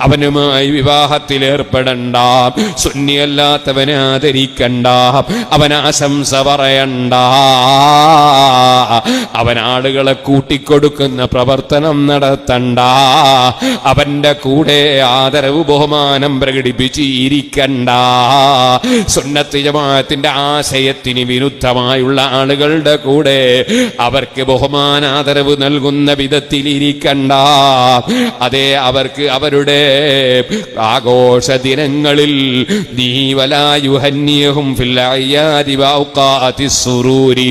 അവനുമായി വിവാഹത്തിലേർപ്പെടണ്ട, സുന്നിയല്ലാത്തവനെ ആദരിക്കണ്ട, അവൻ ആശംസ പറയണ്ട, അവൻ ആളുകളെ കൂട്ടിക്കൊടുക്കുന്ന പ്രവർത്തനം നടത്തണ്ട, അവന്റെ കൂടെ ആദരവ് ബഹുമാനം പ്രകടിപ്പിച്ച് ഇരിക്കണ്ട. സുന്നത്ത് ജമാഅത്തിന്റെ ആശയത്തിന് വിരുദ്ധമായുള്ള ആളുകളുടെ കൂടെ അവർക്ക് ബഹുമാനാദരവ് നൽകുന്ന വിധത്തിൽ ഇരിക്കണ്ട. അതേ, അവർക്ക് അവരുടെ ആഘോഷ ദിനങ്ങളിൽ നീ വലാ യുഹന്നിയഹും ഫിൽ അയ്യാദി വഔഖാതിസ് സുറൂരി,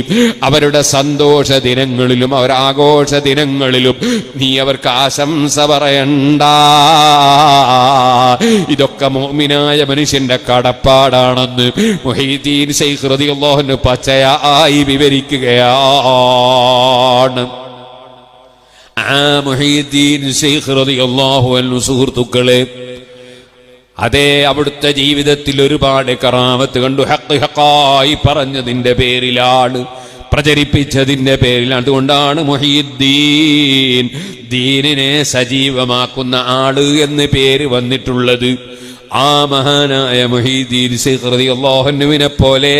അവരുടെ സന്തോഷ ദിനങ്ങളിലും അവർ ആഘോഷ ദിനങ്ങളിലും നീ അവർക്ക് ആശംസ പറയണ്ട. ഇതൊക്കെ മുഅ്മിനായ മനുഷ്യന്റെ കടപ്പാടാണെന്ന് മുഹീദ്ദീൻ ശൈഖ് റളിയല്ലാഹു അൻഹു പച്ചയായി വിവരിക്കുകയാണ്. മുഹീദ്ദീൻ ശൈഖ് റളിയല്ലാഹു അൻഹു സുഹൃത്തുക്കളെ, അതേ അവിടുത്തെ ജീവിതത്തിൽ ഒരുപാട് കറാമത്ത് കണ്ടു. ഹഖ് ഹഖായി പറഞ്ഞതിന്റെ പേരിലാണ്, പ്രചരിപ്പിച്ചതിന്റെ പേരിലാണ്. അതുകൊണ്ടാണ് മുഹീദ്ദീൻ, ദീനിനെ സജീവമാക്കുന്ന ആള് എന്ന് പേര് വന്നിട്ടുള്ളത്. ആ മഹാനായ മുഹീദ്ദീൻ ശൈഖ് റളിയല്ലാഹു അൻഹുവിനെ പോലെ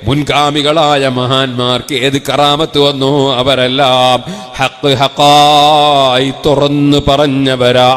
മുൻഗാമികളായ മഹാന്മാർക്ക് ഏത് കറാമത്ത് വന്നു അവരെല്ലാം ഹഖ് ഹഖായി തുറന്നു പറഞ്ഞവരാ.